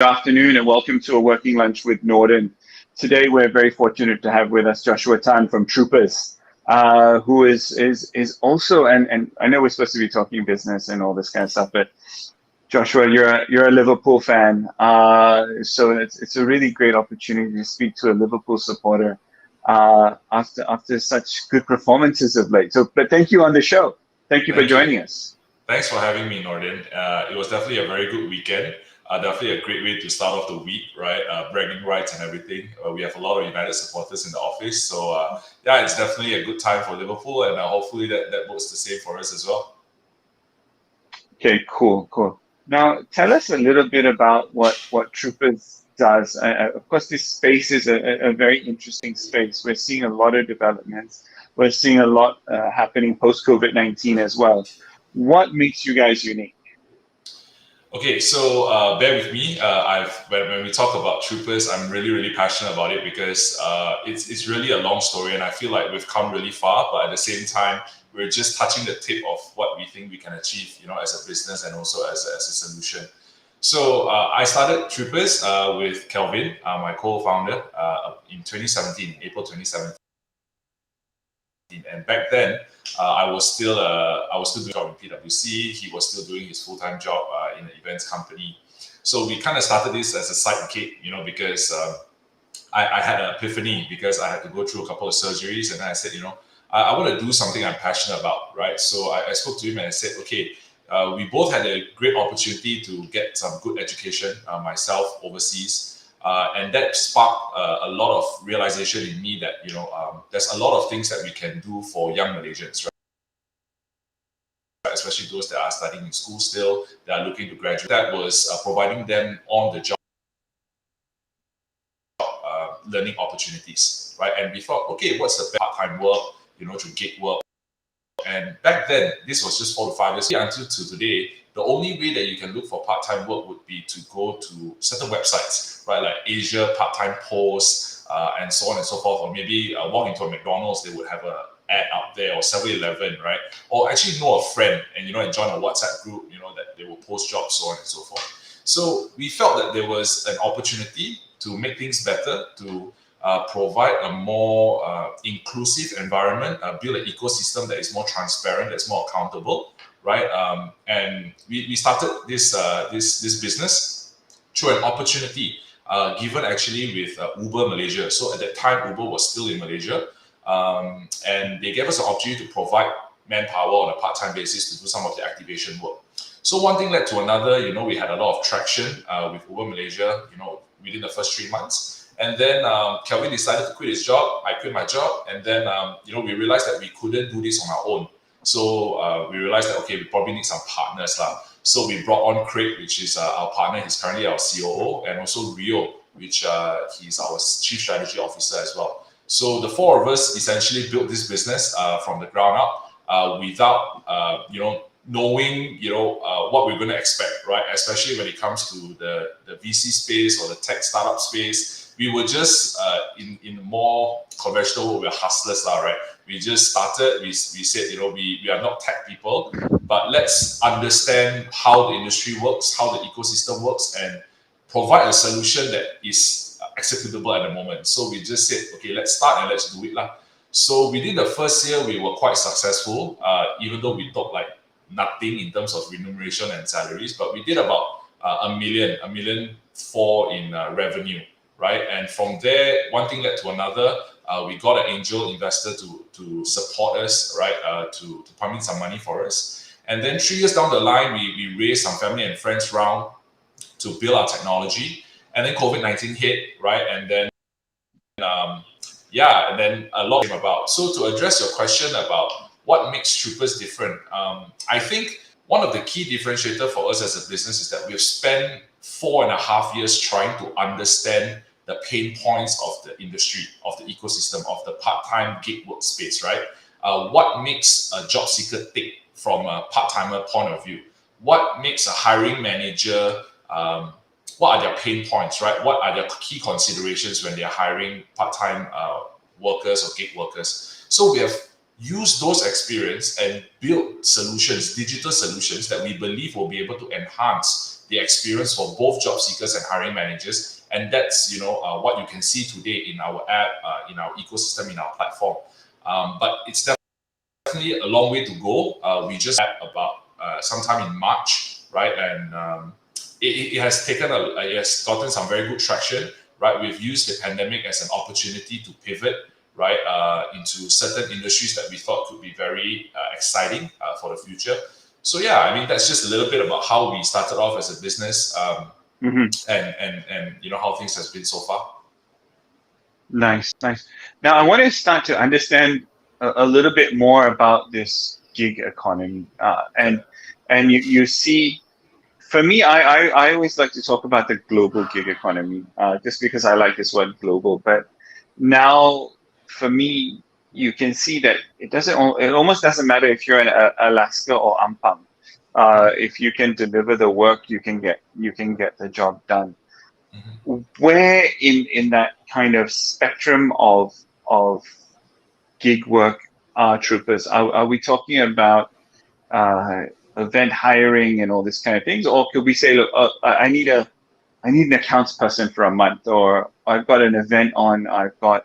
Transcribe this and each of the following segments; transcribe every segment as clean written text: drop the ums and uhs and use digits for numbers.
Good afternoon and welcome to a working lunch with Nordin. Today we're very fortunate to have with us Joshua Tan from Troopers, who is also and I know we're supposed to be talking business and all this kind of stuff, but Joshua, you're a Liverpool fan, so it's a really great opportunity to speak to a Liverpool supporter after such good performances of late. So, but thank you on the show. Thank you for Thank you. joining us. Thanks for having me, Nordin. It was definitely a very good weekend. Definitely a great way to start off the week, right? Bragging rights and everything. We have a lot of United supporters in the office. So, yeah, it's definitely a good time for Liverpool. And hopefully that works the same for us as well. Okay, cool. Now, tell us a little bit about what Troopers does. Of course, this space is a very interesting space. We're seeing a lot of developments. We're seeing a lot happening post COVID-19 as well. What makes you guys unique? Okay, so bear with me. When we talk about Troopers, I'm really passionate about it because it's really a long story, and I feel like we've come really far. But at the same time, we're just touching the tip of what we think we can achieve, as a business and also as a solution. So I started Troopers with Kelvin, my co-founder, in 2017, April 2017. And back then, I was still doing a job in PwC. He was still doing his full-time job in an events company. So we kind of started this as a side gig, because I had an epiphany because I had to go through a couple of surgeries, and then I said, I want to do something I'm passionate about, right? So I spoke to him and I said, okay, we both had a great opportunity to get some good education, myself overseas. And that sparked a lot of realization in me that there's a lot of things that we can do for young Malaysians, right? Especially those that are studying in school still, that are looking to graduate. That was providing them on the job learning opportunities, right? And we thought, okay, what's the part-time work, to gig work? And back then, this was just 4 to 5 years until to today. The only way that you can look for part-time work would be to go to certain websites, right, like Asia part-time posts, and so on and so forth. Or maybe walk into a McDonald's, they would have a ad out there, or 7-Eleven, right? Or actually know a friend and join a WhatsApp group, that they will post jobs, so on and so forth. So we felt that there was an opportunity to make things better, to provide a more inclusive environment, build an ecosystem that is more transparent, that's more accountable, right? And we started this business through an opportunity given actually with Uber Malaysia. So at that time, Uber was still in Malaysia, and they gave us an opportunity to provide manpower on a part-time basis to do some of the activation work. So one thing led to another. We had a lot of traction with Uber Malaysia, within the first 3 months. And then Kelvin decided to quit his job. I quit my job. And then, we realized that we couldn't do this on our own. So we realized that, okay, we probably need some partners. So we brought on Craig, which is our partner. He's currently our COO. And also Rio, which he's our Chief Strategy Officer as well. So the four of us essentially built this business from the ground up without, knowing what we're going to expect, right? Especially when it comes to the VC space or the tech startup space. We were just in more conventional, we're hustlers, right? We just started. We said, we are not tech people, but let's understand how the industry works, how the ecosystem works, and provide a solution that is acceptable at the moment. So we just said, okay, let's start and let's do it, lah. So within the first year, we were quite successful, even though we thought like nothing in terms of remuneration and salaries, but we did about a million four in revenue, right? And from there, one thing led to another. We got an angel investor to support us, right? To pump in some money for us. And then 3 years down the line, we raised some family and friends round to build our technology. And then COVID-19 hit, right? And then and then a lot came about. So to address your question about what makes Troopers different, I think one of the key differentiator for us as a business is that we've spent 4.5 years trying to understand the pain points of the industry, of the ecosystem, of the part-time gig workspace, right? What makes a job seeker tick from a part-timer point of view? What makes a hiring manager, what are their pain points, right? What are their key considerations when they're hiring part-time workers or gig workers? So we have use those experience and build solutions, digital solutions that we believe will be able to enhance the experience for both job seekers and hiring managers. And that's what you can see today in our app, in our ecosystem, in our platform. But it's definitely a long way to go. We just had about sometime in March, right? And it has it has gotten some very good traction, right? We've used the pandemic as an opportunity to pivot, right, into certain industries that we thought could be very exciting for the future. So yeah, I mean, that's just a little bit about how we started off as a business, and how things has been so far. Nice. Now I want to start to understand a little bit more about this gig economy, and you see. For me, I always like to talk about the global gig economy, just because I like this word global. But now, for me, you can see that it almost doesn't matter if you're in Alaska or Ampang. If you can deliver the work, you can get the job done. Mm-hmm. Where in that kind of spectrum of gig work are Troopers? Are we talking about event hiring and all this kind of things, or could we say, look, I need an accounts person for a month, or I've got an event on, I've got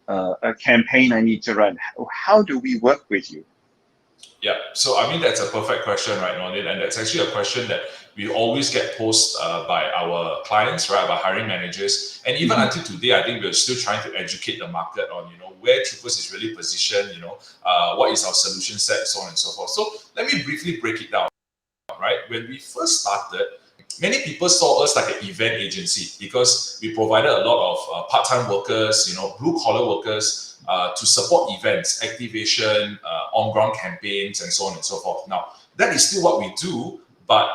a campaign I need to run. How do we work with you? Yeah, so I mean, that's a perfect question, right, Nordin? And that's actually a question that we always get posed by our clients, right, by hiring managers. And even until today, I think we're still trying to educate the market on, where Troopers is really positioned, what is our solution set, so on and so forth. So let me briefly break it down, right? When we first started, many people saw us like an event agency because we provided a lot of part-time workers, blue-collar workers, to support events, activation, on-ground campaigns, and so on and so forth. Now, that is still what we do, but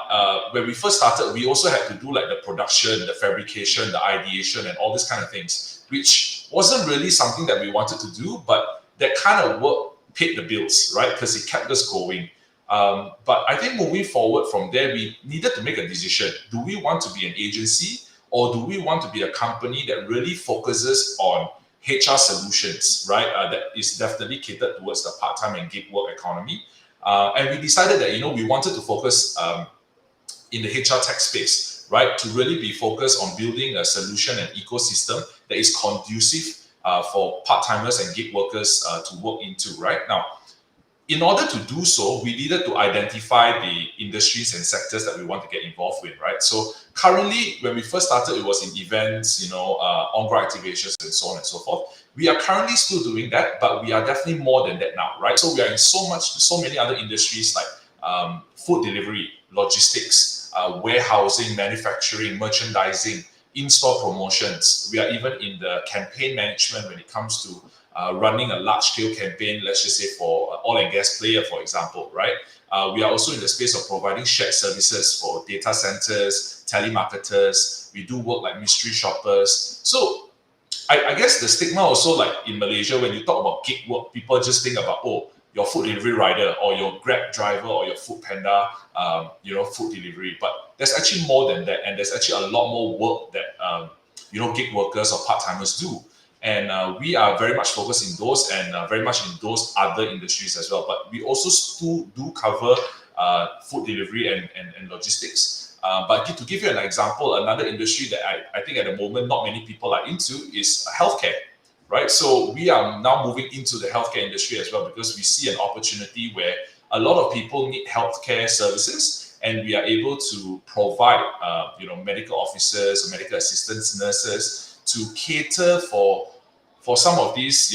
when we first started, we also had to do like the production, the fabrication, the ideation, and all these kind of things, which wasn't really something that we wanted to do, but that kind of work paid the bills, right? Because it kept us going. But I think moving forward from there, we needed to make a decision. Do we want to be an agency, or do we want to be a company that really focuses on HR solutions, right? That is definitely catered towards the part-time and gig work economy. And we decided that, we wanted to focus in the HR tech space, right? To really be focused on building a solution and ecosystem that is conducive for part-timers and gig workers to work into, right? Now, in order to do so, we needed to identify the industries and sectors that we want to get involved with, right? So currently, when we first started, it was in events, on-ground activations, and so on and so forth. We are currently still doing that, but we are definitely more than that now, right? So we are in so many other industries like food delivery, logistics, warehousing, manufacturing, merchandising, in-store promotions. We are even in the campaign management when it comes to running a large-scale campaign, let's just say for oil and gas player, for example, right? We are also in the space of providing shared services for data centers, telemarketers. We do work like mystery shoppers. So I guess the stigma also, like in Malaysia, when you talk about gig work, people just think about, your food delivery rider or your Grab driver or your Food Panda, food delivery. But there's actually more than that. And there's actually a lot more work that, gig workers or part-timers do. And we are very much focused in those and very much in those other industries as well. But we also still do cover food delivery and logistics. But to give you an example, another industry that I think at the moment not many people are into is healthcare, right? So we are now moving into the healthcare industry as well because we see an opportunity where a lot of people need healthcare services, and we are able to provide, medical officers or medical assistants, nurses, to cater for some of these,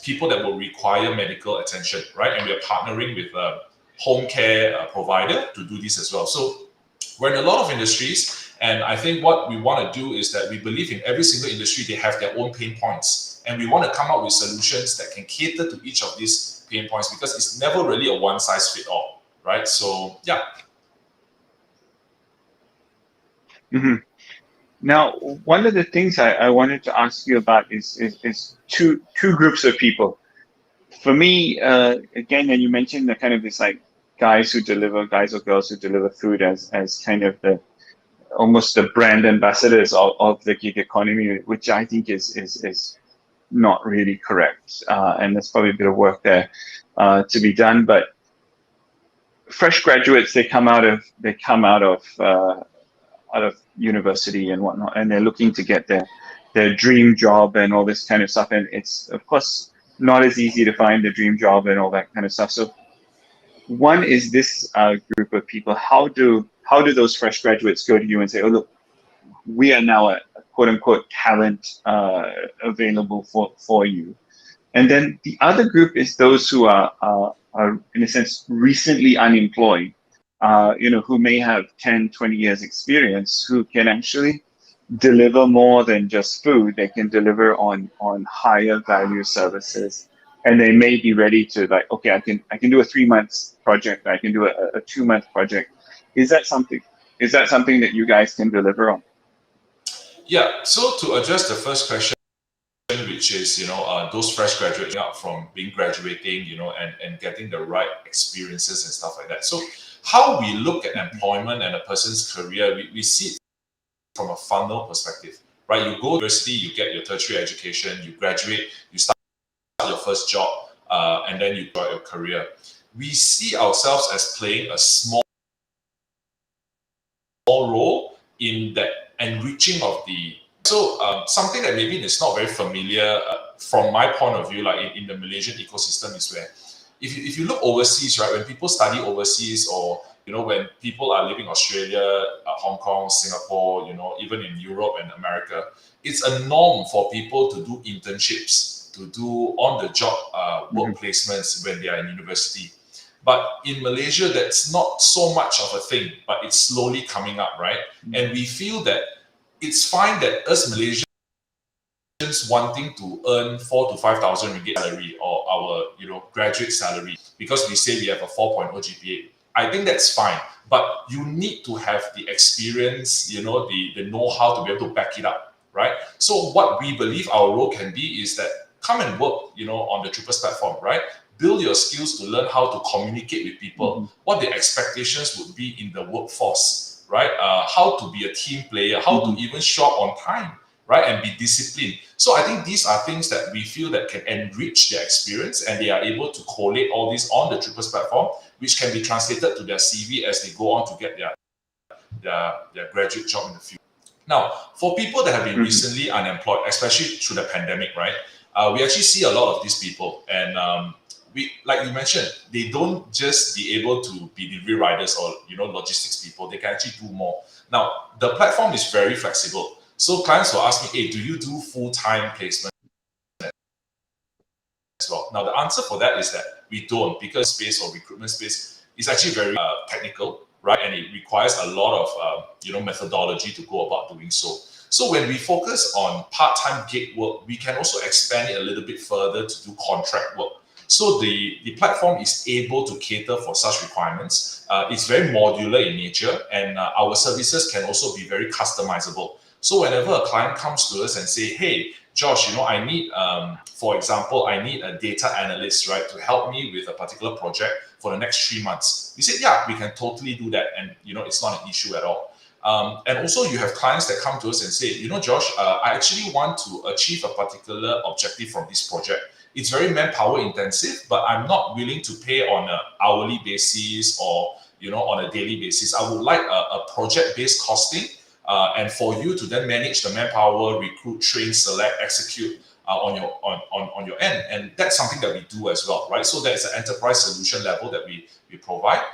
people that will require medical attention, right? And we are partnering with a home care provider to do this as well. So we're in a lot of industries, and I think what we want to do is that we believe in every single industry, they have their own pain points, and we want to come up with solutions that can cater to each of these pain points because it's never really a one-size-fits-all, right? So, yeah. Mm-hmm. Now, one of the things I wanted to ask you about is two groups of people. For me, again, and you mentioned the kind of this like guys or girls who deliver food as kind of almost the brand ambassadors of the gig economy, which I think is not really correct, and there's probably a bit of work there to be done. But fresh graduates, they come out of university and whatnot, and they're looking to get their dream job and all this kind of stuff. And it's of course not as easy to find the dream job and all that kind of stuff. So one is this group of people. How do those fresh graduates go to you and say, "Oh, look, we are now a quote unquote talent available for you"? And then the other group is those who are in a sense recently unemployed, who may have 10, 20 years experience, who can actually deliver more than just food. They can deliver on higher value services, and they may be ready to, like, okay, I can do a 3 month project, I can do a 2 month project. Is that something that you guys can deliver on? Yeah. So to address the first question, which is, those fresh graduates out from being graduating, and getting the right experiences and stuff like that. So how we look at employment and a person's career, we see it from a funnel perspective, right? You go to university, you get your tertiary education, you graduate, you start your first job, and then you start your career. We see ourselves as playing a small role in that enriching of the. So something that maybe is not very familiar from my point of view, like in the Malaysian ecosystem, is where if you look overseas, right, when people study overseas, or when people are living Australia, Hong Kong, Singapore, even in Europe and America, it's a norm for people to do internships, to do on-the-job work placements when they are in university. But in Malaysia, that's not so much of a thing, but it's slowly coming up, right? And we feel that it's fine that us Malaysians wanting to earn 4,000 to 5,000 ringgit salary, or our graduate salary, because we say we have a 4.0 GPA. I think that's fine, but you need to have the experience, the know-how to be able to back it up, right? So what we believe our role can be is that come and work, on the Troopers platform, right? Build your skills to learn how to communicate with people, what the expectations would be in the workforce, right? How to be a team player, how to even show up on time, right? And be disciplined. So I think these are things that we feel that can enrich their experience, and they are able to collate all this on the Troopers platform, which can be translated to their CV as they go on to get their graduate job in the future. Now, for people that have been recently unemployed, especially through the pandemic, right? We actually see a lot of these people, and we, like you mentioned, they don't just be able to be delivery riders or logistics people. They can actually do more. Now, the platform is very flexible. So clients will ask me, "Hey, do you do full-time placement as well?" Now, the answer for that is that we don't, because space or recruitment space is actually very technical, right? And it requires a lot of methodology to go about doing so. So when we focus on part-time gig work, we can also expand it a little bit further to do contract work. So the platform is able to cater for such requirements. It's very modular in nature, and our services can also be very customizable. So whenever a client comes to us and say, "Hey, Josh, I need, for example, I need a data analyst, right, to help me with a particular project for the next 3 months." We said, "Yeah, we can totally do that, and it's not an issue at all." And also you have clients that come to us and say, "Josh, I actually want to achieve a particular objective from this project. It's very manpower intensive, but I'm not willing to pay on an hourly basis or on a daily basis. I would like a project-based costing, and for you to then manage the manpower, recruit, train, select, execute on your end." And that's something that we do as well, right? So that's an enterprise solution level that we provide.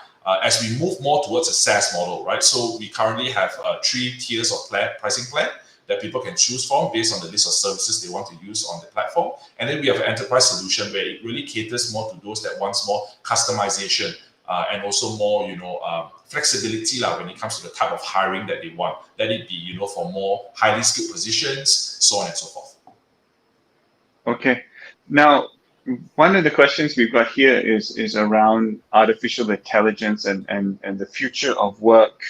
As we move more towards a SaaS model, right? So we currently have 3 tiers of pricing plan that people can choose from based on the list of services they want to use on the platform. And then we have an enterprise solution where it really caters more to those that want more customization, and also more, flexibility when it comes to the type of hiring that they want. Let it be, for more highly skilled positions, so on and so forth. Okay. Now, one of the questions we've got here is around artificial intelligence and the future of work.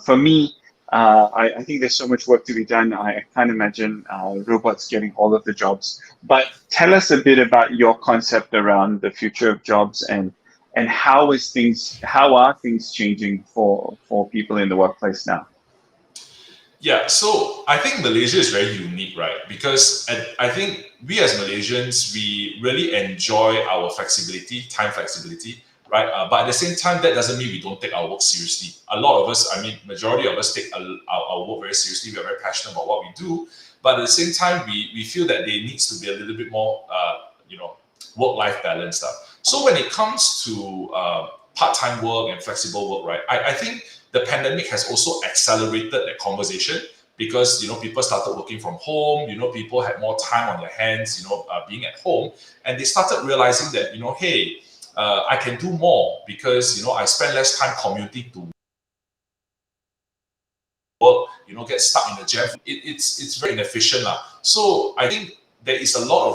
For me, I think there's so much work to be done. I can't imagine robots getting all of the jobs. But tell us a bit about your concept around the future of jobs, and how are things changing for people in the workplace now? Yeah, so I think Malaysia is very unique, right? Because I think we as Malaysians, we really enjoy our flexibility, time flexibility, right? But at the same time, that doesn't mean we don't take our work seriously. A lot of us, I mean, majority of us take our work very seriously. We are very passionate about what we do. But at the same time, we feel that there needs to be a little bit more, work-life balance stuff. So when it comes to part-time work and flexible work, right? I think the pandemic has also accelerated that conversation because people started working from home. People had more time on their hands. Being at home, and they started realizing that hey, I can do more because I spend less time commuting to work. Get stuck in the jam. It's very inefficient lah. So I think there is a lot of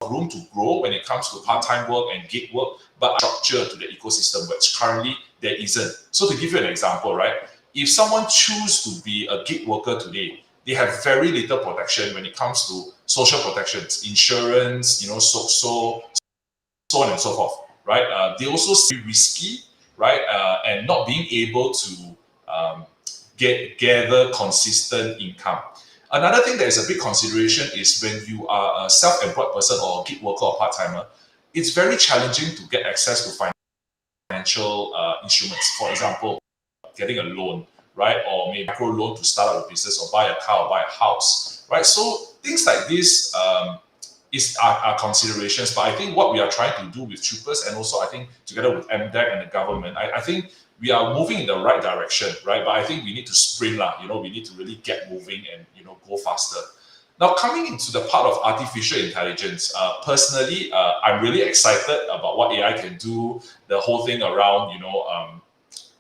room to grow when it comes to part-time work and gig work, but structure to the ecosystem, which currently there isn't. So to give you an example, right? If someone choose to be a gig worker today, they have very little protection when it comes to social protections, insurance, so on and so forth, right? They also see risky, right? And not being able to gather consistent income. Another thing that is a big consideration is when you are a self-employed person or a gig worker or part-timer, it's very challenging to get access to financial instruments. For example, getting a loan, right? Or maybe micro loan to start up a business or buy a car or buy a house, right? So things like this are considerations. But I think what we are trying to do with Troopers and also I think together with MDEC and the government, I think we are moving in the right direction, right? But I think we need to sprint lah. We need to really get moving and go faster. Now, coming into the part of artificial intelligence, personally, I'm really excited about what AI can do. The whole thing around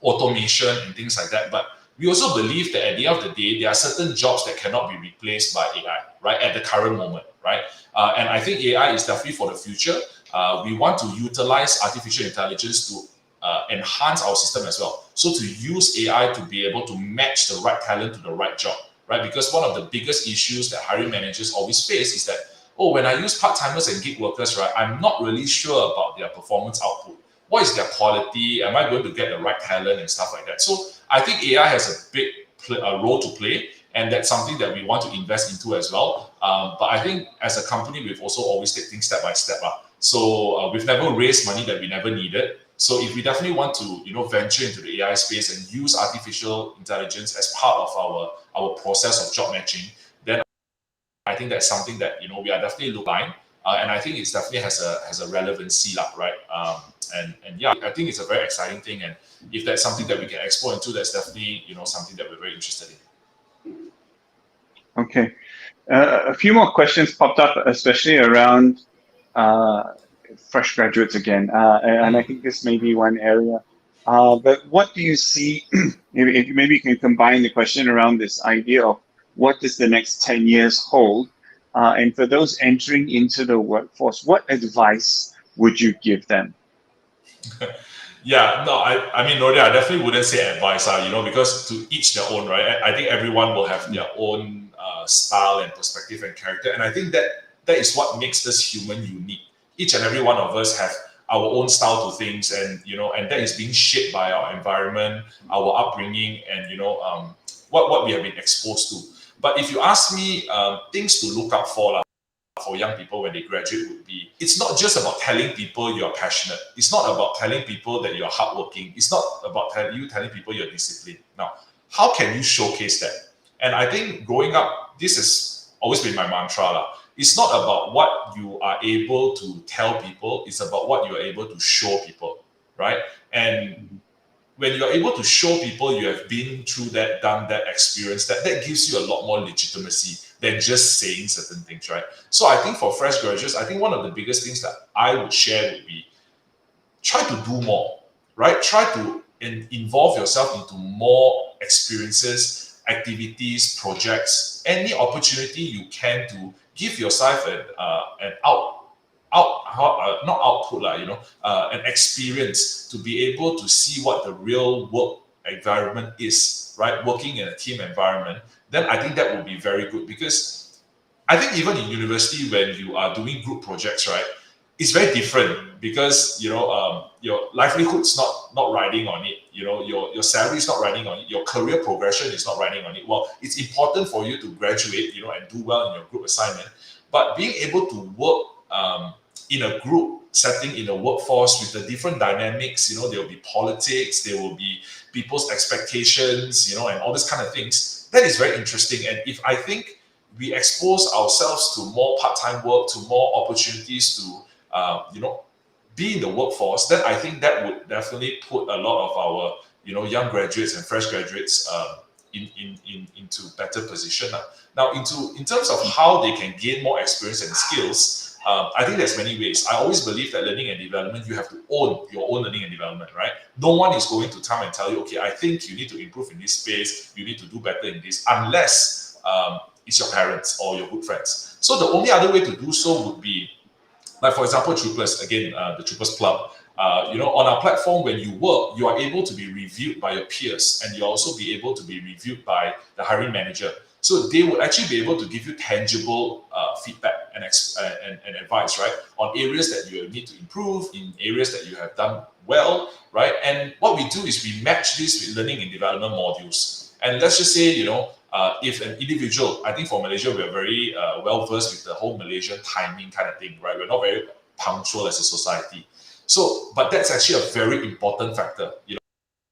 automation and things like that. But we also believe that at the end of the day, there are certain jobs that cannot be replaced by AI, right? At the current moment, right? And I think AI is definitely for the future. We want to utilize artificial intelligence to enhance our system as well. So to use AI to be able to match the right talent to the right job, right? Because one of the biggest issues that hiring managers always face is that, when I use part-timers and gig workers, right, I'm not really sure about their performance output. What is their quality? Am I going to get the right talent and stuff like that? So I think AI has a big role to play, and that's something that we want to invest into as well. But I think as a company, we've also always taken things step by step. So we've never raised money that we never needed. So if we definitely want to, venture into the AI space and use artificial intelligence as part of our process of job matching, then I think that's something that we are definitely looking at, and I think it definitely has a relevancy, right? And yeah, I think it's a very exciting thing, and if that's something that we can explore into, that's definitely something that we're very interested in. Okay, a few more questions popped up, especially around fresh graduates again, and I think this may be one area. But what do you see? Maybe you can combine the question around this idea of what does the next 10 years hold, and for those entering into the workforce, what advice would you give them? Yeah, no, I mean, Nordin, I definitely wouldn't say advice, because to each their own, right? I think everyone will have their own style and perspective and character, and I think that is what makes us human unique. Each and every one of us have our own style to things, and and that is being shaped by our environment, our upbringing, and what we have been exposed to. But if you ask me, things to look out for young people when they graduate would be, it's not just about telling people you're passionate. It's not about telling people that you're hardworking. It's not about telling people you're disciplined. Now, how can you showcase that? And I think growing up, this has always been my mantra. It's not about what you are able to tell people. It's about what you are able to show people, right? And when you're able to show people you have been through that, done that, experienced that, that gives you a lot more legitimacy than just saying certain things, right? So I think for fresh graduates, I think one of the biggest things that I would share would be try to do more, right? Try to involve yourself into more experiences, activities, projects, any opportunity you can to give yourself an experience to be able to see what the real work environment is, right? Working in a team environment, then I think that would be very good, because I think even in university when you are doing group projects, right? it's very different because your livelihood's not riding on it. Your salary is not riding on it. Your career progression is not riding on it. Well, it's important for you to graduate, and do well in your group assignment. But being able to work in a group setting, in a workforce with the different dynamics, there will be politics, there will be people's expectations, and all this kind of things. That is very interesting. And if I think we expose ourselves to more part-time work, to more opportunities to be in the workforce, then I think that would definitely put a lot of our young graduates and fresh graduates into better position. Now, in terms of how they can gain more experience and skills, I think there's many ways. I always believe that learning and development, you have to own your own learning and development, right? No one is going to come and tell you, okay, I think you need to improve in this space, you need to do better in this, unless it's your parents or your good friends. So the only other way to do so would be, like, for example, Troopers, again, the Troopers Club. On our platform, when you work, you are able to be reviewed by your peers, and you also be able to be reviewed by the hiring manager. So they will actually be able to give you tangible feedback and advice, right, on areas that you need to improve, in areas that you have done well, right? And what we do is we match this with learning and development modules. And let's just say, if an individual, I think for Malaysia, we're very well versed with the whole Malaysian timing kind of thing, right? We're not very punctual as a society. So, but that's actually a very important factor.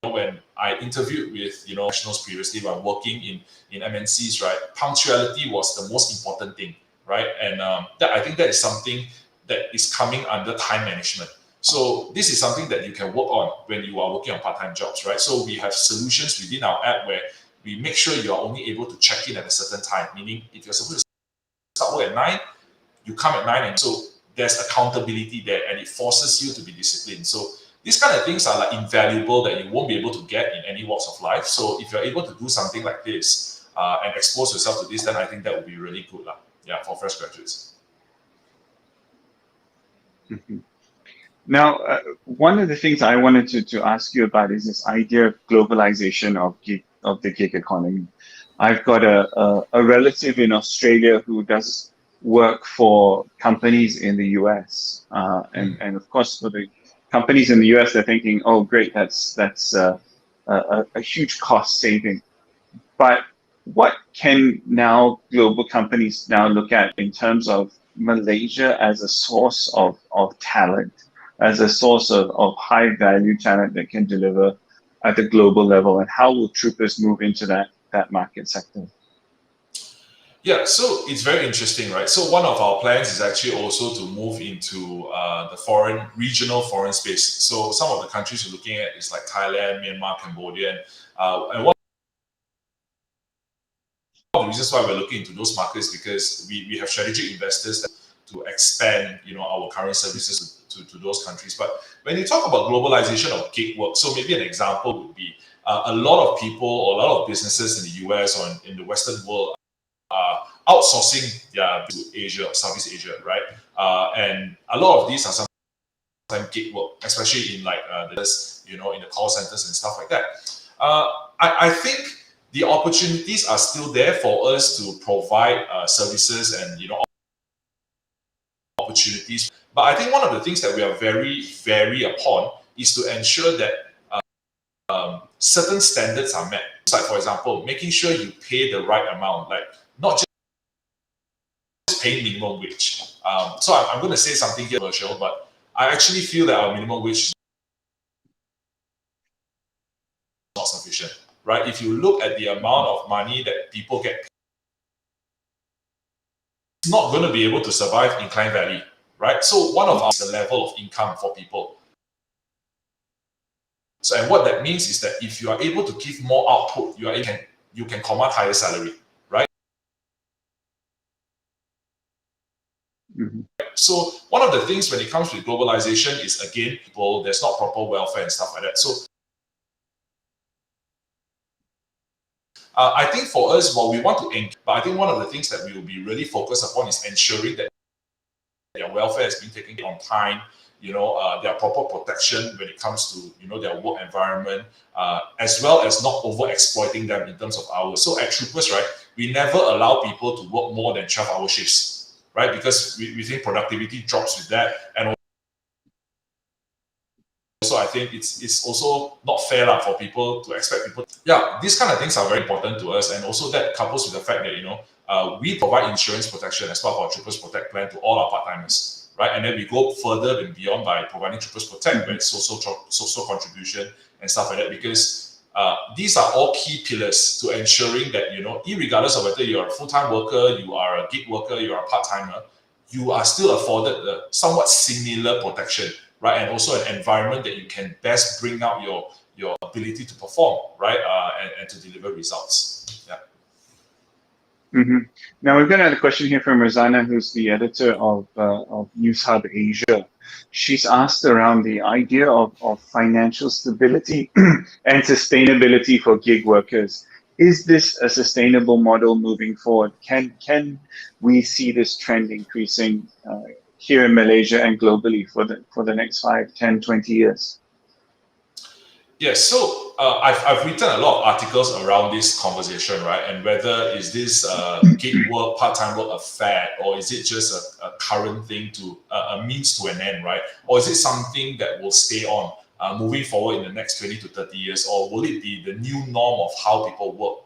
When I interviewed with nationals previously, when I'm working in MNCs, right, punctuality was the most important thing, right? And I think that is something that is coming under time management. So this is something that you can work on when you are working on part-time jobs, right? So we have solutions within our app where we make sure you are only able to check in at a certain time. Meaning, if you're supposed to start work at 9, you come at 9, and so there's accountability there, and it forces you to be disciplined. So these kind of things are like invaluable that you won't be able to get in any walks of life. So if you're able to do something like this and expose yourself to this, then I think that would be really good, for fresh graduates. Mm-hmm. Now, one of the things I wanted to ask you about is this idea of globalization of the gig economy. I've got a relative in Australia who does work for companies in the US, and of course for the companies in the US, they're thinking, oh great, that's a huge cost saving. But what can now global companies now look at in terms of Malaysia as a source of talent, as a source of high value talent that can deliver at the global level, and how will Troopers move into that market sector? Yeah, so it's very interesting, right? So one of our plans is actually also to move into the regional foreign space. So some of the countries we're looking at is like Thailand, Myanmar, Cambodia, and one of the reasons why we're looking into those markets because we have strategic investors to expand, our current services to those countries. But when you talk about globalization of gig work, so maybe an example would be a lot of people or a lot of businesses in the US or in the Western world are outsourcing to Asia, Southeast Asia, right? And a lot of these are sometimes gig work, especially in like in the call centers and stuff like that. I think the opportunities are still there for us to provide services and opportunities. But I think one of the things that we are very, very upon is to ensure that certain standards are met. Like for example, making sure you pay the right amount, like not just paying minimum wage. So I'm going to say something here, Virtual, but I actually feel that our minimum wage is not sufficient, right? If you look at the amount of money that people get, it's not going to be able to survive in Klang Valley, right? So one of our is the level of income for people. So and what that means is that if you are able to give more output, you can command higher salary, right? Mm-hmm. So one of the things when it comes to globalization is again, there's not proper welfare and stuff like that. So I think for us, what we want to engage, but I think one of the things that we will be really focused upon is ensuring that their welfare is being taken on time, their proper protection when it comes to, their work environment, as well as not over exploiting them in terms of hours. So at Troopers, right, we never allow people to work more than 12-hour shifts, right? Because we think productivity drops with that. And also I think it's also not fair for people to expect people. Yeah, these kind of things are very important to us, and also that couples with the fact that we provide insurance protection as part of our Troopers Protect plan to all our part-timers, right? And then we go further and beyond by providing Troopers Protect, where it's social contribution and stuff like that, because these are all key pillars to ensuring that, irregardless of whether you're a full-time worker, you are a gig worker, you are a part-timer, you are still afforded the somewhat similar protection, right? And also an environment that you can best bring out your ability to perform, right? And to deliver results. Yeah. Mm-hmm. Now we've got another question here from Rosanna, who's the editor of News Hub Asia. She's asked around the idea of financial stability and sustainability for gig workers. Is this a sustainable model moving forward? Can we see this trend increasing here in Malaysia and globally for the next 5, 10, 20 years? Yes, so I've written a lot of articles around this conversation, right? And whether is this gig work, part-time work a fad, or is it just a current thing to a means to an end, right? Or is it something that will stay on moving forward in the next 20 to 30 years, or will it be the new norm of how people work?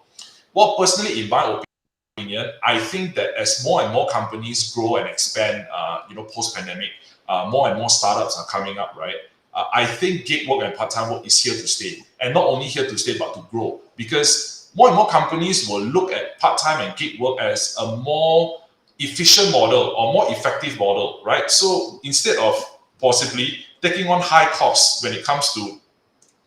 Well, personally, in my opinion, I think that as more and more companies grow and expand, post-pandemic, more and more startups are coming up, right? I think gig work and part-time work is here to stay, and not only here to stay but to grow, because more and more companies will look at part-time and gig work as a more efficient model or more effective model, right? So instead of possibly taking on high costs when it comes to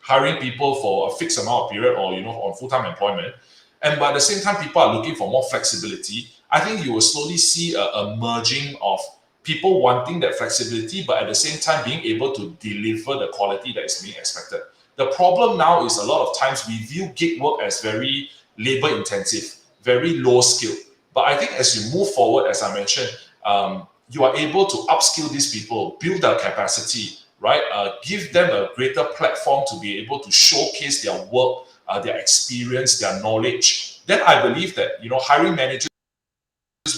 hiring people for a fixed amount of period or on full-time employment, and by the same time people are looking for more flexibility, I think you will slowly see a merging of people wanting that flexibility, but at the same time being able to deliver the quality that is being expected. The problem now is a lot of times we view gig work as very labor intensive, very low skill. But I think as you move forward, as I mentioned, you are able to upskill these people, build their capacity, right? Give them a greater platform to be able to showcase their work, their experience, their knowledge. Then I believe that hiring managers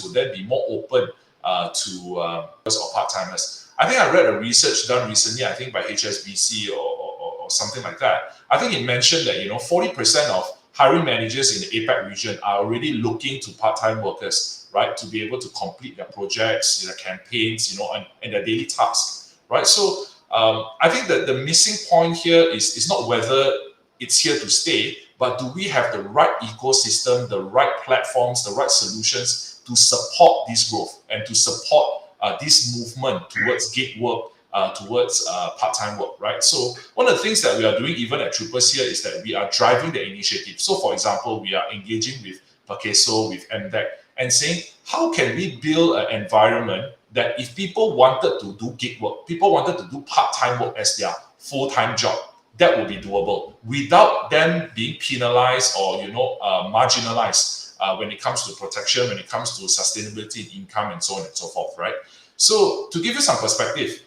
would then be more open to or part-timers. I think I read a research done recently, I think by HSBC or something like that. I think it mentioned that 40% of hiring managers in the APAC region are already looking to part-time workers, right, to be able to complete their projects, their campaigns, and their daily tasks, right? So I think that the missing point here is not whether it's here to stay, but do we have the right ecosystem, the right platforms, the right solutions to support this growth and to support this movement towards gig work, towards part-time work, right? So one of the things that we are doing even at Troopers here is that we are driving the initiative. So for example, we are engaging with Pakeso, with MDEC, and saying, how can we build an environment that if people wanted to do gig work, people wanted to do part-time work as their full-time job, that will be doable without them being penalized or marginalized when it comes to protection, when it comes to sustainability in income and so on and so forth, right? So to give you some perspective,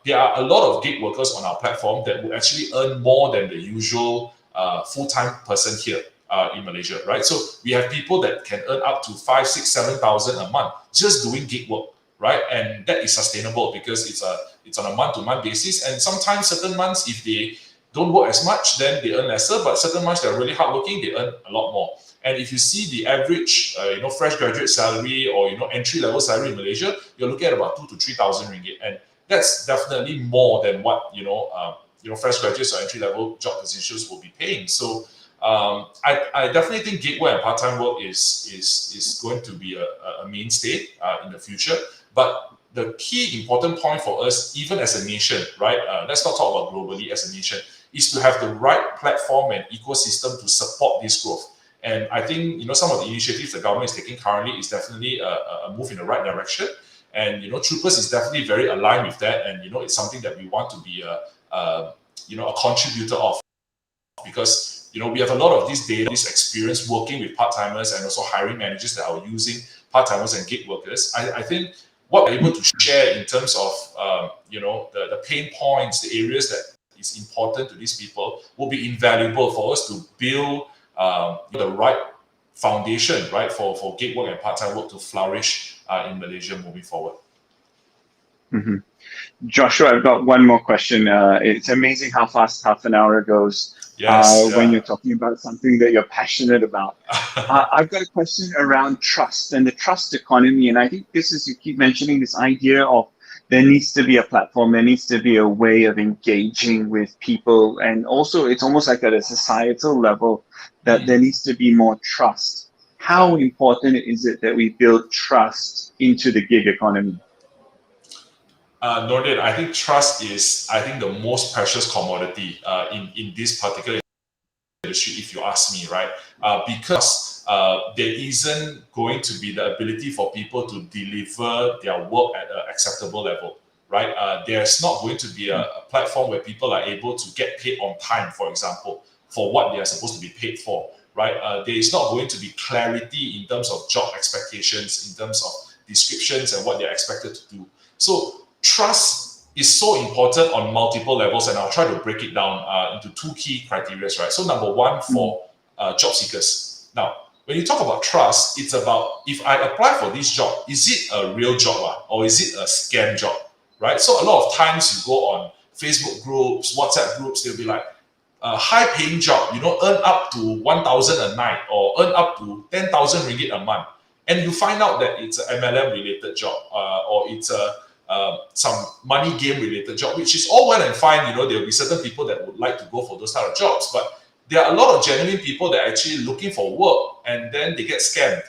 there are a lot of gig workers on our platform that will actually earn more than the usual full-time person here in Malaysia, right? So we have people that can earn up to 5, 6, 7,000 a month just doing gig work, right? And that is sustainable because it's on a month-to-month basis, and sometimes certain months, if they don't work as much, then they earn lesser, but certain months they're really hardworking, they earn a lot more. And if you see the average, fresh graduate salary or entry level salary in Malaysia, you're looking at about 2,000 to 3,000 ringgit, and that's definitely more than what fresh graduates or entry level job positions will be paying. So I definitely think gig work and part time work is going to be a mainstay in the future. But the key important point for us, even as a nation, right? Let's not talk about globally as a nation, is to have the right platform and ecosystem to support this growth. And I think some of the initiatives the government is taking currently is definitely a move in the right direction. And Troopers is definitely very aligned with that. And it's something that we want to be a contributor of, because we have a lot of this data, this experience working with part-timers and also hiring managers that are using part-timers and gig workers. I think what we're able to share in terms of the pain points, the areas that is important to these people will be invaluable for us to build the right foundation, right, for gig work and part-time work to flourish in Malaysia moving forward. Hmm. Joshua, I've got one more question. It's amazing how fast half an hour goes Yes, when yeah. you're talking about something that you're passionate about. I've got a question around trust and the trust economy. And I think this is, you keep mentioning this idea of there needs to be a platform, there needs to be a way of engaging with people. And also, it's almost like at a societal level that there Mm, needs to be more trust. yeah. How important is it that we build trust into the gig economy? Nordin, I think trust is, I think, the most precious commodity in this particular industry, if you ask me, right? Because there isn't going to be the ability for people to deliver their work at an acceptable level, right? There's not going to be a platform where people are able to get paid on time, for example, for what they are supposed to be paid for, right? There is not going to be clarity in terms of job expectations, in terms of descriptions and what they're expected to do. So trust is so important on multiple levels, and I'll try to break it down into two key criteria, right? So number one, Mm, for job seekers. Now, when you talk about trust, it's about, if I apply for this job, is it a real job or is it a scam job, right? So a lot of times you go on Facebook groups, WhatsApp groups, they'll be like, a high paying job, earn up to 1,000 a night or earn up to 10,000 ringgit a month. And you find out that it's an MLM related job, or it's some money game related job, which is all well and fine. There'll be certain people that would like to go for those type of jobs, but there are a lot of genuine people that are actually looking for work and then they get scammed,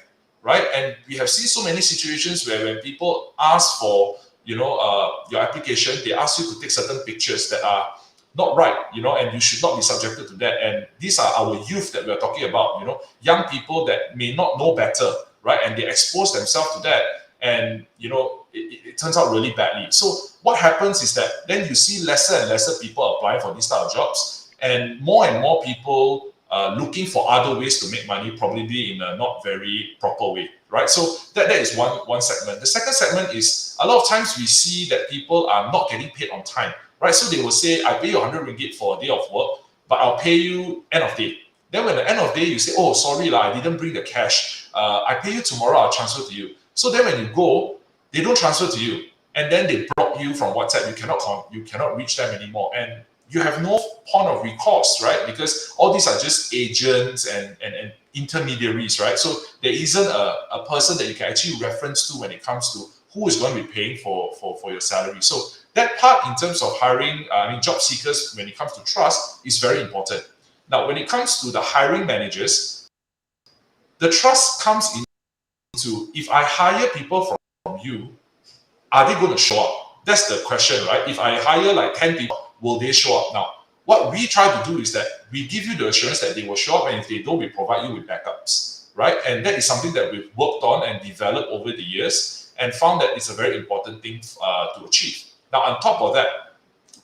right? And we have seen so many situations where when people ask for, your application, they ask you to take certain pictures that are not right, and you should not be subjected to that. And these are our youth that we're talking about, young people that may not know better, right? And they expose themselves to that, and it turns out really badly. So what happens is that then you see lesser and lesser people applying for these type of jobs, and more people looking for other ways to make money, probably in a not very proper way, right? So that is one segment. The second segment is, a lot of times we see that people are not getting paid on time, right? So they will say, I pay you 100 ringgit for a day of work, but I'll pay you end of day. Then when the end of day, you say, oh, sorry, I didn't bring the cash. I pay you tomorrow, I'll transfer to you. So then when you go, they don't transfer to you. And then they block you from WhatsApp. You cannot reach them anymore. And you have no point of recourse, right? Because all these are just agents and intermediaries, right? So there isn't a person that you can actually reference to when it comes to who is going to be paying for your salary. So that part in terms of hiring, job seekers, when it comes to trust, is very important. Now, when it comes to the hiring managers, the trust comes into, if I hire people from you, are they going to show up? That's the question, right? If I hire like 10 people, will they show up? Now, what we try to do is that we give you the assurance that they will show up, and if they don't, we provide you with backups, right? And that is something that we've worked on and developed over the years and found that it's a very important thing to achieve. Now, on top of that,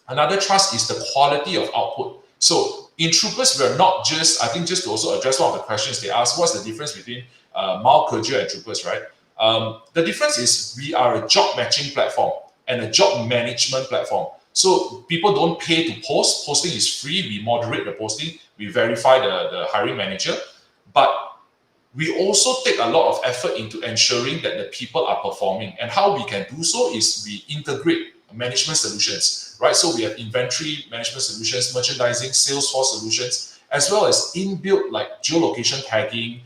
another trust is the quality of output. So in Troopers, we're not just, I think just to also address one of the questions they asked, what's the difference between Mal Kerja and Troopers, right? The difference is we are a job matching platform and a job management platform. So people don't pay to post. Posting is free. We moderate the posting. We verify the hiring manager. But we also take a lot of effort into ensuring that the people are performing. And how we can do so is we integrate management solutions, right? So we have inventory management solutions, merchandising, Salesforce solutions, as well as inbuilt like geolocation tagging,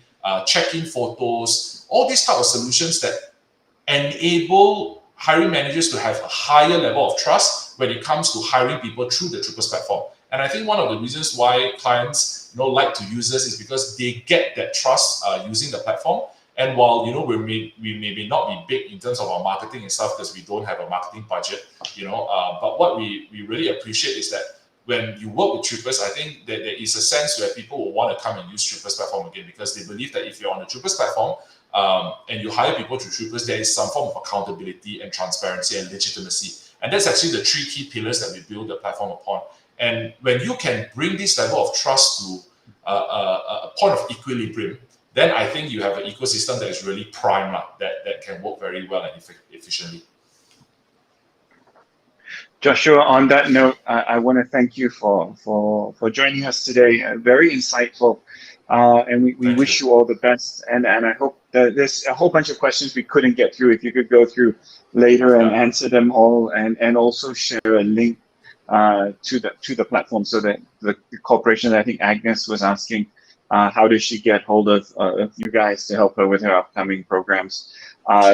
check-in photos, all these type of solutions that enable hiring managers to have a higher level of trust when it comes to hiring people through the Troopers platform. And I think one of the reasons why clients like to use this is because they get that trust using the platform. And while we maybe not be big in terms of our marketing and stuff because we don't have a marketing budget, but what we really appreciate is that when you work with Troopers, I think that there is a sense where people will want to come and use Troopers platform again because they believe that if you're on the Troopers platform, and you hire people through Troopers, there is some form of accountability and transparency and legitimacy. And that's actually the three key pillars that we build the platform upon. And when you can bring this level of trust to a point of equilibrium, then I think you have an ecosystem that is really prime, that can work very well and efficiently. Joshua, on that note, I want to thank you for joining us today. Very insightful. And we Thank wish you. you all the best. And I hope that there's a whole bunch of questions we couldn't get through. If you could go through later and Yeah. answer them all, and also share a link to the platform, so that the corporation that I think Agnes was asking, how does she get hold of you guys to help her with her upcoming programs?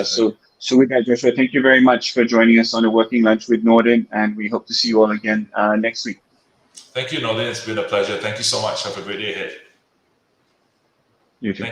So with that, Joshua, thank you very much for joining us on a working lunch with Nordin, and we hope to see you all again next week. Thank you, Nordin. It's been a pleasure. Thank you so much. Have a great day ahead. You too.